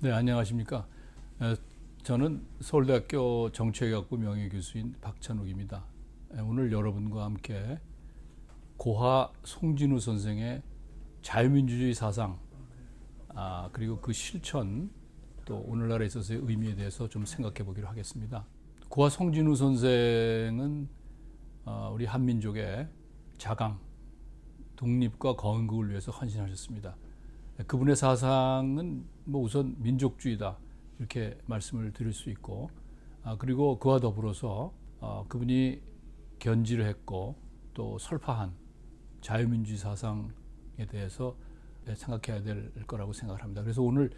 네, 안녕하십니까. 에, 저는 서울대학교 정치외교학부 명예교수인 박찬욱입니다. 오늘 여러분과 함께 고하 송진우 선생의 자유민주주의 사상, 그리고 그 실천, 또 오늘날에 있어서의 의미에 대해서 좀 생각해 보기로 하겠습니다. 고하 송진우 선생은 우리 한민족의 자강, 독립과 건국을 위해서 헌신하셨습니다. 그분의 사상은 뭐 우선 민족주의다 이렇게 말씀을 드릴 수 있고, 그리고 그와 더불어서 그분이 견지를 했고 또 설파한 자유민주주의 사상에 대해서 생각해야 될 거라고 생각을 합니다. 그래서 오늘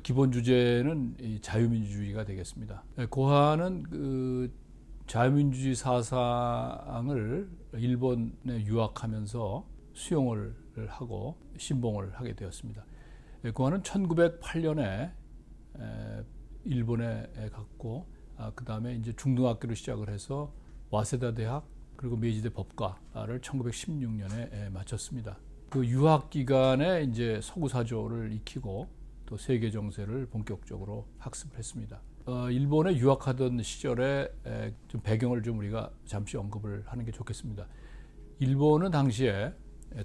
기본 주제는 이 자유민주주의가 되겠습니다. 고하는 그 자유민주주의 사상을 일본에 유학하면서 수용을 하고 신봉을 하게 되었습니다. 고하는 1908년에 일본에 갔고, 그 다음에 이제 중등학교를 시작을 해서 와세다 대학 그리고 메이지대 법과를 1916년에 마쳤습니다. 그 유학 기간에 이제 서구사조를 익히고 또 세계 정세를 본격적으로 학습을 했습니다. 일본에 유학하던 시절에 좀 배경을 좀 우리가 잠시 언급을 하는 게 좋겠습니다. 일본은 당시에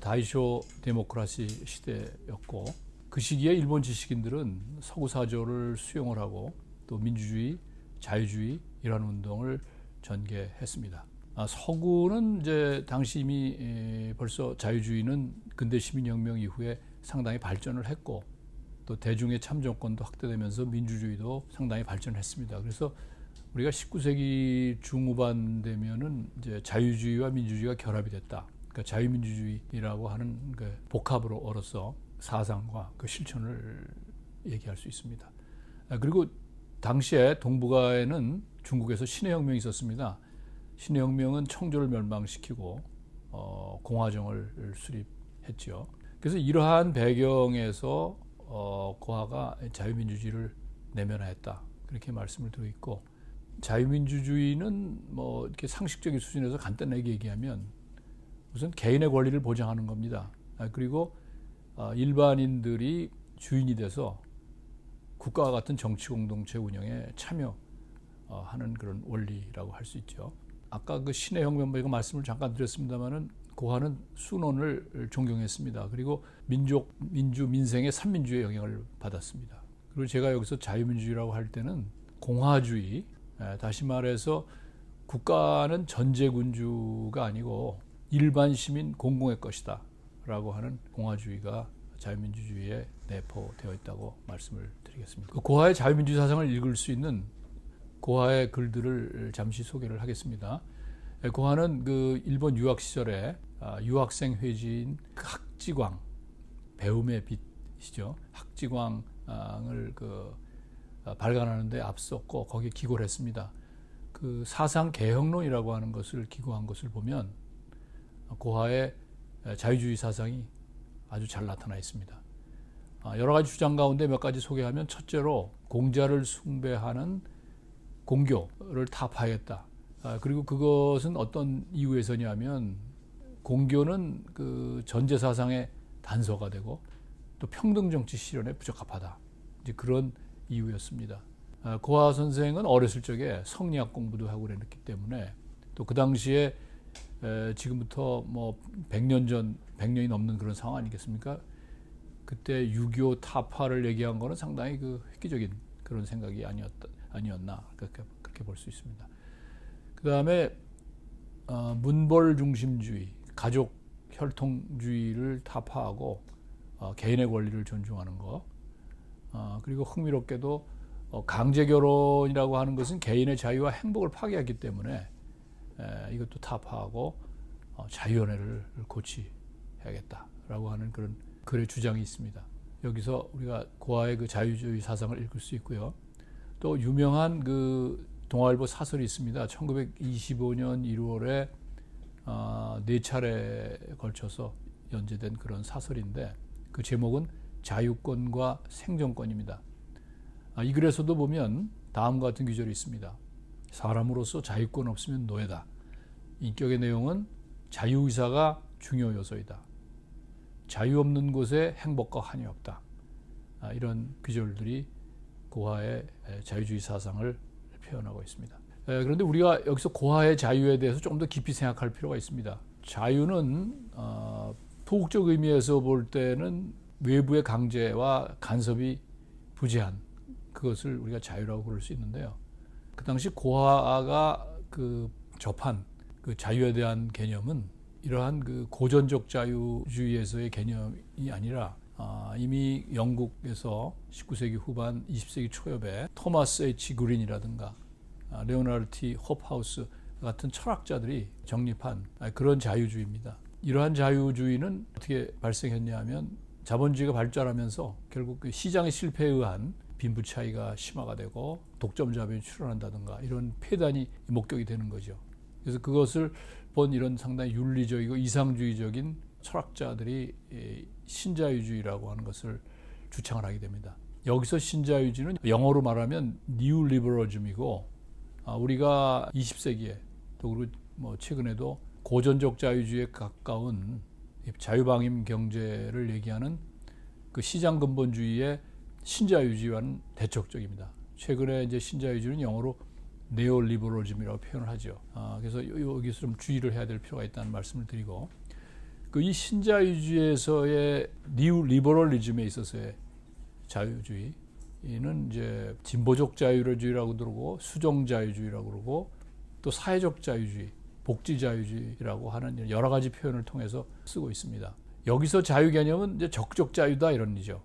다이쇼 데모크라시 시대였고, 그 시기에 일본 지식인들은 서구사조를 수용을 하고 또 민주주의, 자유주의 이런 운동을 전개했습니다. 서구는 이제 당시 이미 벌써 자유주의는 근대 시민혁명 이후에 상당히 발전을 했고, 또 대중의 참정권도 확대되면서 민주주의도 상당히 발전했습니다. 그래서 우리가 19세기 중후반 되면은 이제 자유주의와 민주주의가 결합이 됐다. 그러니까 자유민주주의라고 하는 그 복합으로서 사상과 그 실천을 얘기할 수 있습니다. 그리고 당시에 동북아에는 중국에서 신해혁명이 있었습니다. 신해혁명은 청조를 멸망시키고 공화정을 수립했죠. 그래서 이러한 배경에서 고하가 자유민주주의를 내면화했다 그렇게 말씀을 드리고 있고, 자유민주주의는 뭐 이렇게 상식적인 수준에서 간단하게 얘기하면 우선 개인의 권리를 보장하는 겁니다. 그리고 일반인들이 주인이 돼서 국가와 같은 정치 공동체 운영에 참여하는 그런 원리라고 할 수 있죠. 아까 그 신의 혁명 제가 말씀을 잠깐 드렸습니다만은 고하는 순원을 존경했습니다. 그리고 민생의 삼민주의 영향을 받았습니다. 그리고 제가 여기서 자유민주주의라고 할 때는 공화주의, 다시 말해서 국가는 전제군주가 아니고 일반 시민 공공의 것이다 라고 하는 공화주의가 자유민주주의에 내포되어 있다고 말씀을 드리겠습니다. 그 고하의 자유민주주의 사상을 읽을 수 있는 고하의 글들을 잠시 소개를 하겠습니다. 고하는 그 일본 유학 시절에 유학생 회지인 학지광, 배움의 빛이죠. 학지광을 발간하는 데 앞섰고 거기에 기고를 했습니다. 그 사상 개혁론이라고 하는 것을 기고한 것을 보면 고하의 자유주의 사상이 아주 잘 나타나 있습니다. 여러 가지 주장 가운데 몇 가지 소개하면, 첫째로 공자를 숭배하는 공교를 타파하겠다. 그리고 그것은 어떤 이유에서냐면 공교는 그 전제 사상의 단서가 되고 또 평등 정치 실현에 부적합하다. 이제 그런 이유였습니다. 고하 선생은 어렸을 적에 성리학 공부도 하고 그랬기 때문에, 또 그 당시에 지금부터 뭐 100년이 넘는 그런 상황 아니겠습니까? 그때 6.25 타파를 얘기한 거는 상당히 그 획기적인 그런 생각이 아니었나 그렇게 볼 수 있습니다. 그 다음에 문벌 중심주의, 가족 혈통주의를 타파하고 개인의 권리를 존중하는 거, 그리고 흥미롭게도 강제 결혼이라고 하는 것은 개인의 자유와 행복을 파괴하기 때문에 이것도 타파하고 자유연애를 고취해야겠다라고 하는 그런 글의 주장이 있습니다. 여기서 우리가 고하의 그 자유주의 사상을 읽을 수 있고요. 또 유명한 그 동아일보 사설이 있습니다. 1925년 1월에 4차례에 걸쳐서 연재된 그런 사설인데, 그 제목은 자유권과 생존권입니다. 이 글에서도 보면 다음과 같은 구절이 있습니다. 사람으로서 자유권 없으면 노예다. 인격의 내용은 자유의사가 중요 요소이다. 자유 없는 곳에 행복과 한이 없다. 이런 구절들이 고하의 자유주의 사상을 표현하고 있습니다. 그런데 우리가 여기서 고하의 자유에 대해서 좀 더 깊이 생각할 필요가 있습니다. 자유는 도국적 의미에서 볼 때는 외부의 강제와 간섭이 부재한 그것을 우리가 자유라고 부를 수 있는데요. 그 당시 고하가 접한 그 자유에 대한 개념은 이러한 그 고전적 자유주의에서의 개념이 아니라 이미 영국에서 19세기 후반 20세기 초엽에 토마스 H. 그린이라든가 레오나르드 T. 홉하우스 같은 철학자들이 정립한 그런 자유주의입니다. 이러한 자유주의는 어떻게 발생했냐 하면 자본주의가 발전하면서 결국 그 시장의 실패에 의한 빈부 차이가 심화가 되고 독점 자본이 출현한다든가 이런 폐단이 목격이 되는 거죠. 그래서 그것을 본 이런 상당히 윤리적이고 이상주의적인 철학자들이 신자유주의라고 하는 것을 주창을 하게 됩니다. 여기서 신자유주의는 영어로 말하면 뉴 리버럴즘이고 우리가 20세기에 또 그리고 최근에도 고전적 자유주의에 가까운 자유방임 경제를 얘기하는 그 시장 근본주의의 신자유주의와는 대척적입니다. 최근에 이제 신자유주의는 영어로 네오리버럴즘이라고 표현을 하죠. 그래서 여기서 좀 주의를 해야 될 필요가 있다는 말씀을 드리고 이 신자유주의에서의 뉴리버럴리즘에 있어서의 자유주의는 이제 진보적 자유주의라고 그러고 수정 자유주의라고 그러고 또 사회적 자유주의, 복지 자유주의라고 하는 여러 가지 표현을 통해서 쓰고 있습니다. 여기서 자유 개념은 이제 적극적 자유다 이런 의미죠.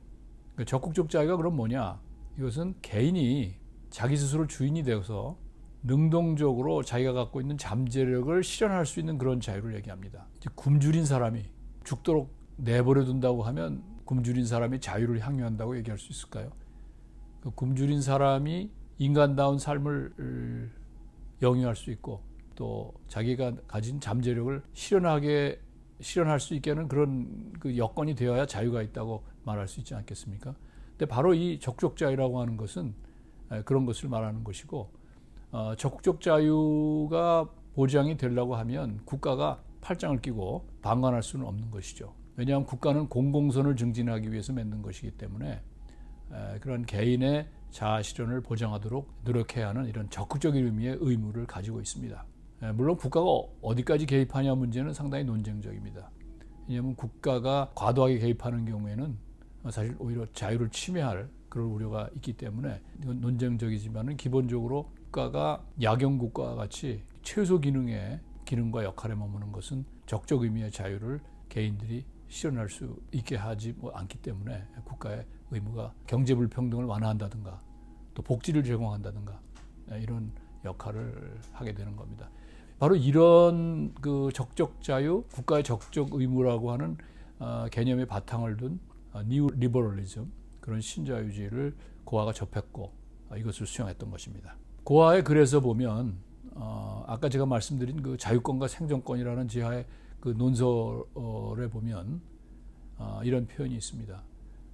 그러니까 적극적 자유가 그럼 뭐냐? 이것은 개인이 자기 스스로 주인이 되어서 능동적으로 자기가 갖고 있는 잠재력을 실현할 수 있는 그런 자유를 얘기합니다. 굶주린 사람이 죽도록 내버려 둔다고 하면 굶주린 사람이 자유를 향유한다고 얘기할 수 있을까요? 그 굶주린 사람이 인간다운 삶을 영위할 수 있고 또 자기가 가진 잠재력을 실현할 수 있게 하는 그런 그 여건이 되어야 자유가 있다고 말할 수 있지 않겠습니까? 근데 바로 이 적극적 자유라고 하는 것은 그런 것을 말하는 것이고 적극적 자유가 보장이 되려고 하면 국가가 팔짱을 끼고 방관할 수는 없는 것이죠. 왜냐하면 국가는 공공선을 증진하기 위해서 만든 것이기 때문에 그런 개인의 자아 실현을 보장하도록 노력해야 하는 이런 적극적인 의미의 의무를 가지고 있습니다. 물론 국가가 어디까지 개입하냐 문제는 상당히 논쟁적입니다. 왜냐하면 국가가 과도하게 개입하는 경우에는 사실 오히려 자유를 침해할 그런 우려가 있기 때문에 이건 논쟁적이지만은 기본적으로 국가가 야경 국가와 같이 최소 기능과 역할에 머무는 것은 적적 의미의 자유를 개인들이 실현할 수 있게 하지 않기 때문에 국가의 의무가 경제 불평등을 완화한다든가 또 복지를 제공한다든가 이런 역할을 하게 되는 겁니다. 바로 이런 그 적적 자유, 국가의 적적 의무라고 하는 개념의 바탕을 둔 뉴 리버럴리즘 그런 신자유주의를 고하가 접했고 이것을 수용했던 것입니다. 고하의 글에서 보면 아까 제가 말씀드린 그 자유권과 생존권이라는 지하의 그 논설에 보면 이런 표현이 있습니다.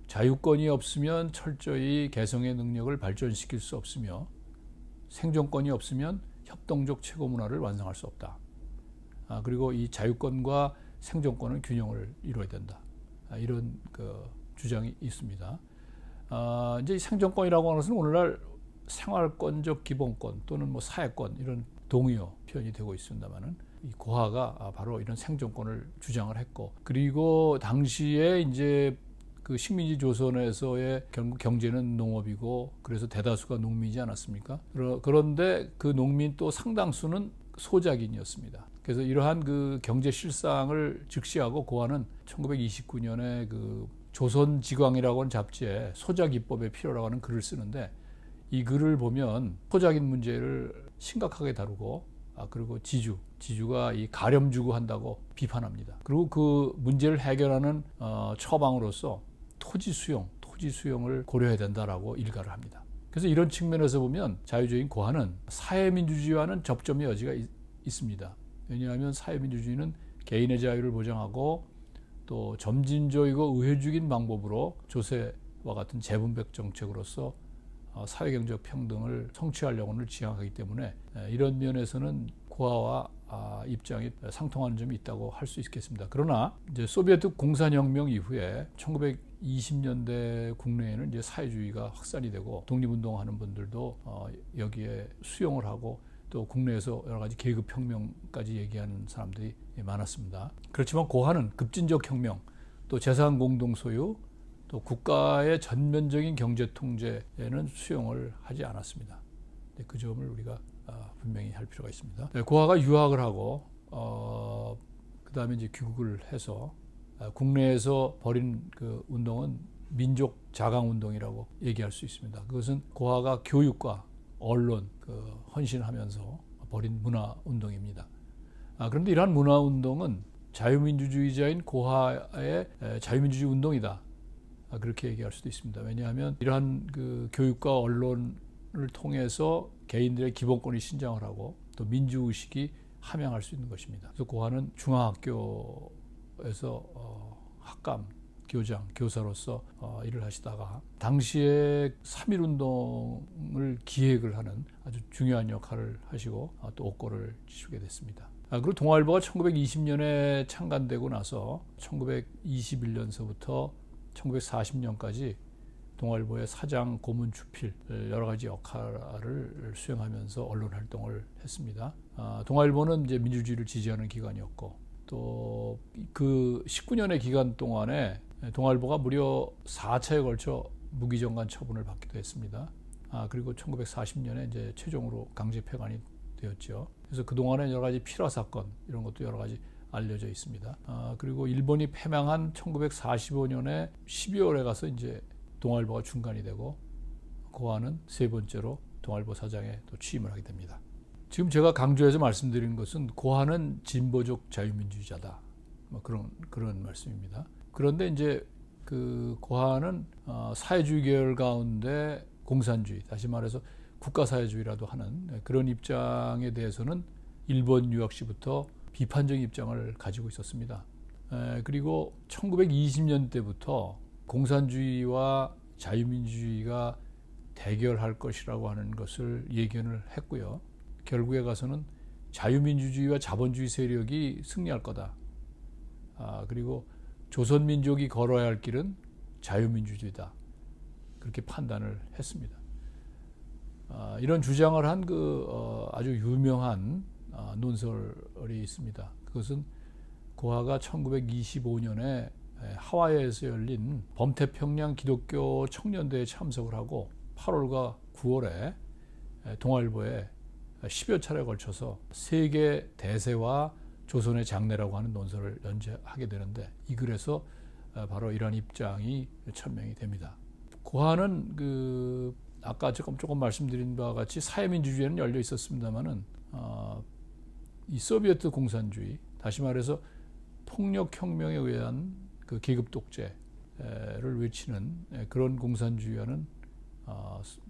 자유권이 없으면 철저히 개성의 능력을 발전시킬 수 없으며 생존권이 없으면 협동적 최고 문화를 완성할 수 없다. 그리고 이 자유권과 생존권은 균형을 이루어야 된다. 이런 그 주장이 있습니다. 이제 생존권이라고 하는 것은 오늘날 생활권적 기본권 또는 사회권 이런 동의어 표현이 되고 있습니다만은 이 고하가 바로 이런 생존권을 주장을 했고 그리고 당시에 이제 그 식민지 조선에서의 결국 경제는 농업이고 그래서 대다수가 농민이지 않았습니까? 그런데 그 농민 또 상당수는 소작인이었습니다. 그래서 이러한 그 경제 실상을 직시하고 고하는 1929년에 그 조선지광이라고 하는 잡지에 소작입법의 필요라고 하는 글을 쓰는데 이 글을 보면 소작인 문제를 심각하게 다루고 그리고 지주가 이 가렴주고 한다고 비판합니다. 그리고 그 문제를 해결하는 처방으로서 토지 수용을 고려해야 된다라고 일가를 합니다. 그래서 이런 측면에서 보면 자유주의인 고하는 사회민주주의와는 접점의 여지가 있습니다. 왜냐하면 사회민주주의는 개인의 자유를 보장하고 또 점진적이고 의회주의적인 방법으로 조세와 같은 재분배 정책으로서 사회경제적 평등을 성취하려고는 지향하기 때문에 이런 면에서는 고아와 입장이 상통하는 점이 있다고 할 수 있겠습니다. 그러나 이제 소비에트 공산혁명 이후에 1920년대 국내에는 이제 사회주의가 확산이 되고 독립운동하는 분들도 여기에 수용을 하고 또 국내에서 여러 가지 계급혁명까지 얘기하는 사람들이 많았습니다. 그렇지만 고아는 급진적 혁명, 또 재산 공동 소유, 또 국가의 전면적인 경제 통제에는 수용을 하지 않았습니다. 그 점을 우리가 분명히 할 필요가 있습니다. 고아가 유학을 하고 그 다음에 이제 귀국을 해서 국내에서 벌인 그 운동은 민족 자강 운동이라고 얘기할 수 있습니다. 그것은 고아가 교육과 언론 헌신하면서 벌인 문화 운동입니다. 그런데 이러한 문화 운동은 자유민주주의자인 고아의 자유민주주의 운동이다. 그렇게 얘기할 수도 있습니다. 왜냐하면 이러한 그 교육과 언론을 통해서 개인들의 기본권이 신장을 하고 또 민주의식이 함양할 수 있는 것입니다. 그래서 고아는 중앙학교에서 학감, 교장, 교사로서 일을 하시다가 당시에 3.1운동을 기획을 하는 아주 중요한 역할을 하시고 또 옥고를 치르게 됐습니다. 그리고 동아일보가 1920년에 창간되고 나서 1921년서부터 1940년까지 동아일보의 사장, 고문, 주필 여러 가지 역할을 수행하면서 언론 활동을 했습니다. 동아일보는 이제 민주주의를 지지하는 기관이었고 또 그 19년의 기간 동안에 동아일보가 무려 4차에 걸쳐 무기정간 처분을 받기도 했습니다. 그리고 1940년에 이제 최종으로 강제 폐간이 되었죠. 그래서 그 동안에 여러 가지 필화 사건 이런 것도 여러 가지 알려져 있습니다. 그리고 일본이 패망한 1945년에 12월에 가서 이제 동아일보가 중간이 되고 고아는 세 번째로 동아일보 사장에 또 취임을 하게 됩니다. 지금 제가 강조해서 말씀드린 것은 고아는 진보적 자유민주주의자다. 뭐 그런 말씀입니다. 그런데 이제 그 고아는 사회주의 계열 가운데 공산주의, 다시 말해서 국가사회주의라도 하는 그런 입장에 대해서는 일본 유학 시부터 비판적인 입장을 가지고 있었습니다. 그리고 1920년대부터 공산주의와 자유민주주의가 대결할 것이라고 하는 것을 예견을 했고요. 결국에 가서는 자유민주주의와 자본주의 세력이 승리할 거다. 그리고 조선민족이 걸어야 할 길은 자유민주주의다. 그렇게 판단을 했습니다. 이런 주장을 한 아주 유명한 논설이 있습니다. 그것은 고아가 1925년에 하와이에서 열린 범태평양 기독교 청년대회에 참석을 하고 8월과 9월에 동아일보에 10여 차례에 걸쳐서 세계 대세와 조선의 장래라고 하는 논설을 연재하게 되는데 이 글에서 바로 이러한 입장이 천명이 됩니다. 고아는 아까 조금 말씀드린 바와 같이 사회민주주의에는 열려 있었습니다만은 이 소비에트 공산주의, 다시 말해서 폭력혁명에 의한 그 계급 독재를 외치는 그런 공산주의와는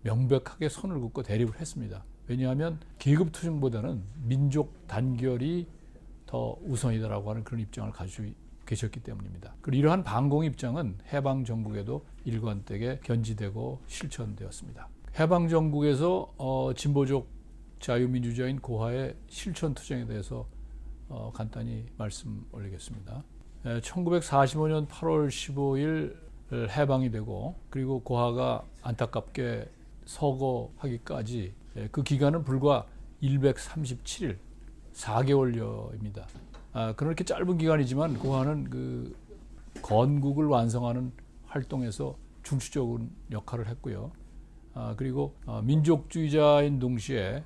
명백하게 선을 긋고 대립을 했습니다. 왜냐하면 계급 투쟁보다는 민족 단결이 더 우선이다라고 하는 그런 입장을 가지고 계셨기 때문입니다. 그리고 이러한 반공 입장은 해방 정국에도 일관되게 견지되고 실천되었습니다. 해방 정국에서 진보적 자유민주주의인 고아의 실천 투쟁에 대해서 간단히 말씀 올리겠습니다. 1945년 8월 15일 해방이 되고 그리고 고아가 안타깝게 서거하기까지 그 기간은 불과 137일, 4개월여입니다. 그렇게 짧은 기간이지만 고아는 그 건국을 완성하는 활동에서 중추적인 역할을 했고요. 그리고 민족주의자인 동시에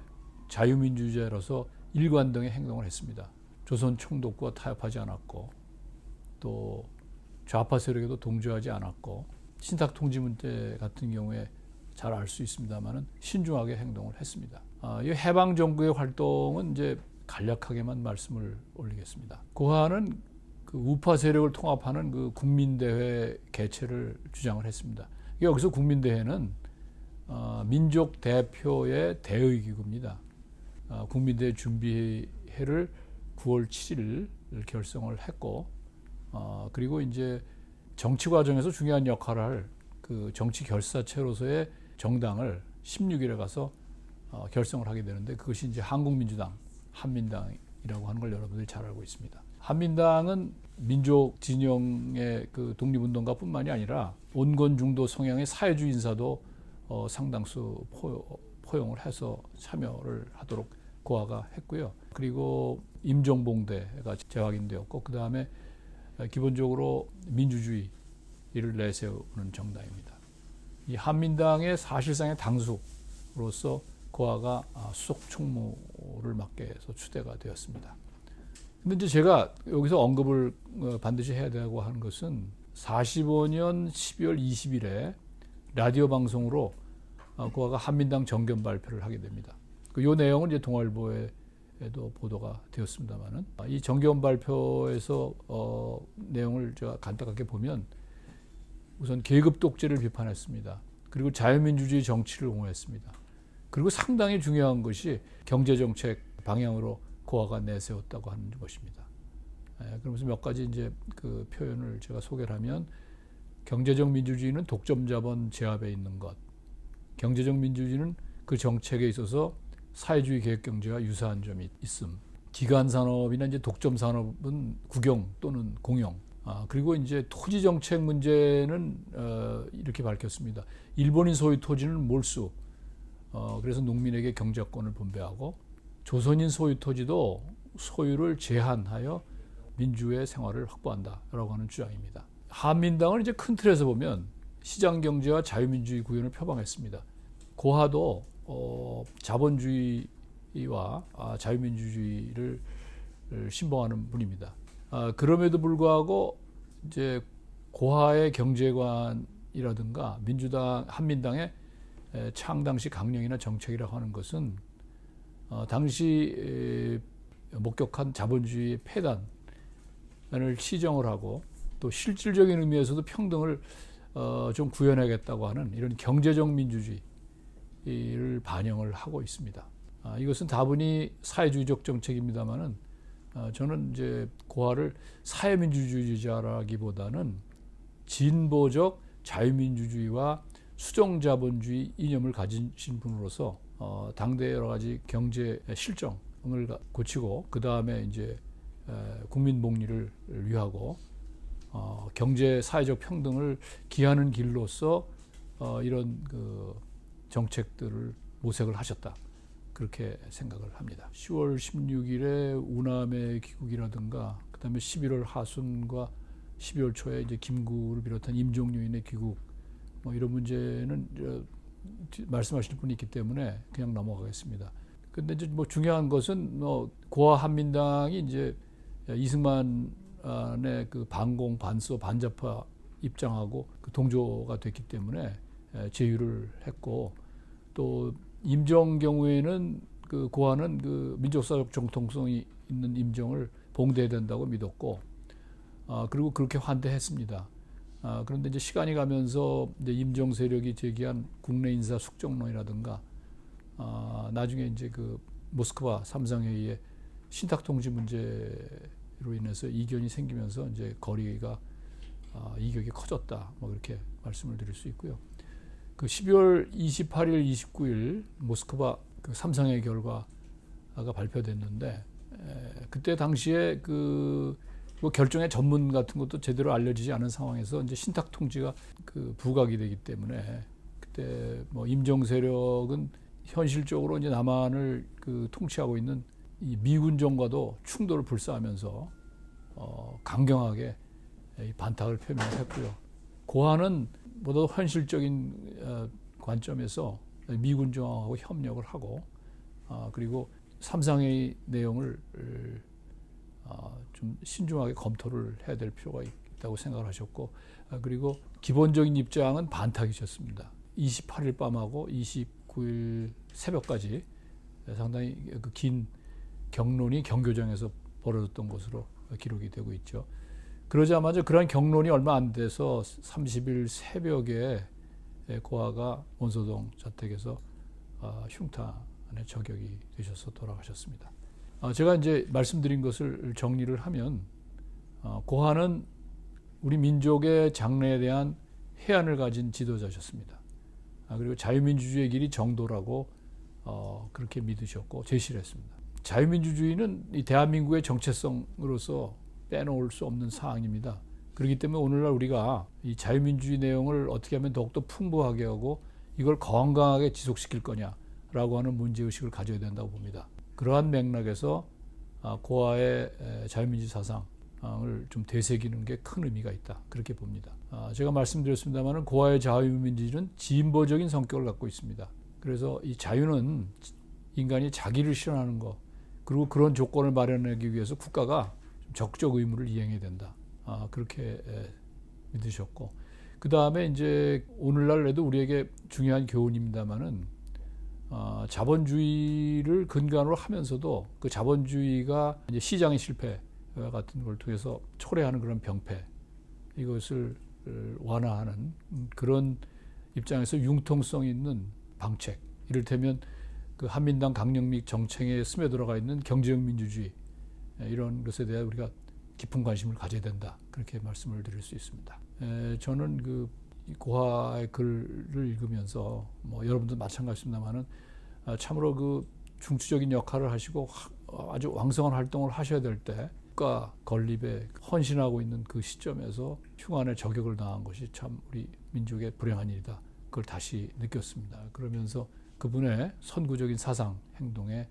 자유민주주의자로서 일관되게 행동을 했습니다. 조선 총독과 타협하지 않았고 또 좌파 세력에도 동조하지 않았고 신탁통지문 때 같은 경우에 잘 알 수 있습니다만은 신중하게 행동을 했습니다. 이 해방 정부의 활동은 이제 간략하게만 말씀을 올리겠습니다. 고아는 그 우파 세력을 통합하는 그 국민대회 개최를 주장을 했습니다. 여기서 국민대회는 민족 대표의 대의기구입니다. 국민대회 준비회를 9월 7일 결성을 했고 그리고 이제 정치 과정에서 중요한 역할을 할 그 정치 결사체로서의 정당을 16일에 가서 결성을 하게 되는데 그것이 이제 한국민주당 한민당이라고 하는 걸 여러분들이 잘 알고 있습니다. 한민당은 민족 진영의 그 독립운동가뿐만이 아니라 온건 중도 성향의 사회주의 인사도 상당수 포용을 해서 참여를 하도록 고아가 했고요. 그리고 임종봉대가 재확인되었고, 그 다음에 기본적으로 민주주의를 내세우는 정당입니다. 이 한민당의 사실상의 당수로서 고아가 수석 총무를 맡게 해서 추대가 되었습니다. 근데 이제 제가 여기서 언급을 반드시 해야 되고 하는 것은 45년 12월 20일에 라디오 방송으로 고아가 한민당 정견 발표를 하게 됩니다. 이 내용은 이제 동아일보에도 보도가 되었습니다만은, 이 정견 발표에서 내용을 제가 간단하게 보면 우선 계급 독재를 비판했습니다. 그리고 자유민주주의 정치를 옹호했습니다. 그리고 상당히 중요한 것이 경제정책 방향으로 고아가 내세웠다고 하는 것입니다. 그러면서 몇 가지 이제 그 표현을 제가 소개를 하면, 경제적 민주주의는 독점 자본 제압에 있는 것, 경제적 민주주의는 그 정책에 있어서 사회주의 계획경제와 유사한 점이 있음, 기간 산업이나 이제 독점 산업은 국영 또는 공영, 그리고 이제 토지 정책 문제는 이렇게 밝혔습니다. 일본인 소유 토지는 몰수, 그래서 농민에게 경작권을 분배하고, 조선인 소유 토지도 소유를 제한하여 민주의 생활을 확보한다라고 하는 주장입니다. 한민당은 이제 큰 틀에서 보면 시장 경제와 자유민주주의 구현을 표방했습니다. 고하도 자본주의와 자유민주주의를 신봉하는 분입니다. 그럼에도 불구하고 이제 고하의 경제관이라든가 민주당, 한민당의 창당시 강령이나 정책이라고 하는 것은 당시 목격한 자본주의의 폐단을 시정을 하고, 또 실질적인 의미에서도 평등을 좀 구현하겠다고 하는 이런 경제적 민주주의를 반영을 하고 있습니다. 이것은 다분히 사회주의적 정책입니다만은, 저는 이제 고하를 사회민주주의자라기보다는 진보적 자유민주주의와 수정자본주의 이념을 가지신 분으로서 당대의 여러 가지 경제 실정을 고치고, 그 다음에 이제 국민 복리를 위하고 경제 사회적 평등을 기하는 길로서 이런 그 정책들을 모색을 하셨다, 그렇게 생각을 합니다. 10월 16일에 우남의 귀국이라든가, 그 다음에 11월 하순과 12월 초에 이제 김구를 비롯한 임종유인의 귀국, 이런 문제는 말씀하실 분이 있기 때문에 그냥 넘어가겠습니다. 근데 이제 중요한 것은 고아 한민당이 이제 이승만의 그 반공, 반소, 반자파 입장하고 그 동조가 됐기 때문에 제휴를 했고, 또 임정 경우에는 그 고아는 그 민족사적 정통성이 있는 임정을 봉대해야 된다고 믿었고, 그리고 그렇게 환대했습니다. 그런데 이제 시간이 가면서 이제 임정 세력이 제기한 국내 인사 숙정론이라든가, 나중에 이제 그 모스크바 삼상회의의 신탁통지 문제로 인해서 이견이 생기면서 이제 거리가 이격이 커졌다, 그렇게 말씀을 드릴 수 있고요. 그 12월 28일, 29일 모스크바 그 삼상회의 결과가 발표됐는데, 그때 당시에 그 결정의 전문 같은 것도 제대로 알려지지 않은 상황에서 이제 신탁 통지가 그 부각이 되기 때문에, 그때 임정 세력은 현실적으로 이제 남한을 그 통치하고 있는 이 미군정과도 충돌을 불사하면서 강경하게 반탁을 표명했고요. 고하는 보다 현실적인 관점에서 미군정하고 협력을 하고, 그리고 삼상회의 내용을 좀 신중하게 검토를 해야 될 필요가 있다고 생각을 하셨고, 그리고 기본적인 입장은 반탁이셨습니다. 28일 밤하고 29일 새벽까지 상당히 그 긴 경론이 경교정에서 벌어졌던 것으로 기록이 되고 있죠. 그러자마자 그러한 경론이 얼마 안 돼서 30일 새벽에 고아가 원소동 자택에서 흉탄에 저격이 되셔서 돌아가셨습니다. 제가 이제 말씀드린 것을 정리를 하면, 고아는 우리 민족의 장래에 대한 해안을 가진 지도자셨습니다. 그리고 자유민주주의의 길이 정도라고 그렇게 믿으셨고 제시를 했습니다. 자유민주주의는 이 대한민국의 정체성으로서 빼놓을 수 없는 사항입니다. 그렇기 때문에 오늘날 우리가 이 자유민주주의 내용을 어떻게 하면 더욱더 풍부하게 하고 이걸 건강하게 지속시킬 거냐라고 하는 문제의식을 가져야 된다고 봅니다. 그러한 맥락에서 고아의 자유민주 사상을 좀 되새기는 게 큰 의미가 있다. 그렇게 봅니다. 제가 말씀드렸습니다만 고아의 자유민주주의는 진보적인 성격을 갖고 있습니다. 그래서 이 자유는 인간이 자기를 실현하는 것, 그리고 그런 조건을 마련하기 위해서 국가가 적적 의무를 이행해야 된다. 그렇게 믿으셨고, 그 다음에 이제 오늘날에도 우리에게 중요한 교훈입니다만은 자본주의를 근간으로 하면서도 그 자본주의가 이제 시장의 실패 같은 걸 통해서 초래하는 그런 병폐, 이것을 완화하는 그런 입장에서 융통성 있는 방책, 이를테면 그 한민당 강령믹 정책에 스며들어가 있는 경제적 민주주의, 이런 것에 대해 우리가 깊은 관심을 가져야 된다. 그렇게 말씀을 드릴 수 있습니다. 저는 그 고하의 글을 읽으면서 여러분도 마찬가지입니다만은 참으로 그 중추적인 역할을 하시고 아주 왕성한 활동을 하셔야 될 때 국가 건립에 헌신하고 있는 그 시점에서 흉한의 저격을 당한 것이 참 우리 민족의 불행한 일이다. 그걸 다시 느꼈습니다. 그러면서 그분의 선구적인 사상, 행동에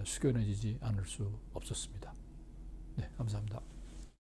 숙연해지지 않을 수 없었습니다. 네, 감사합니다.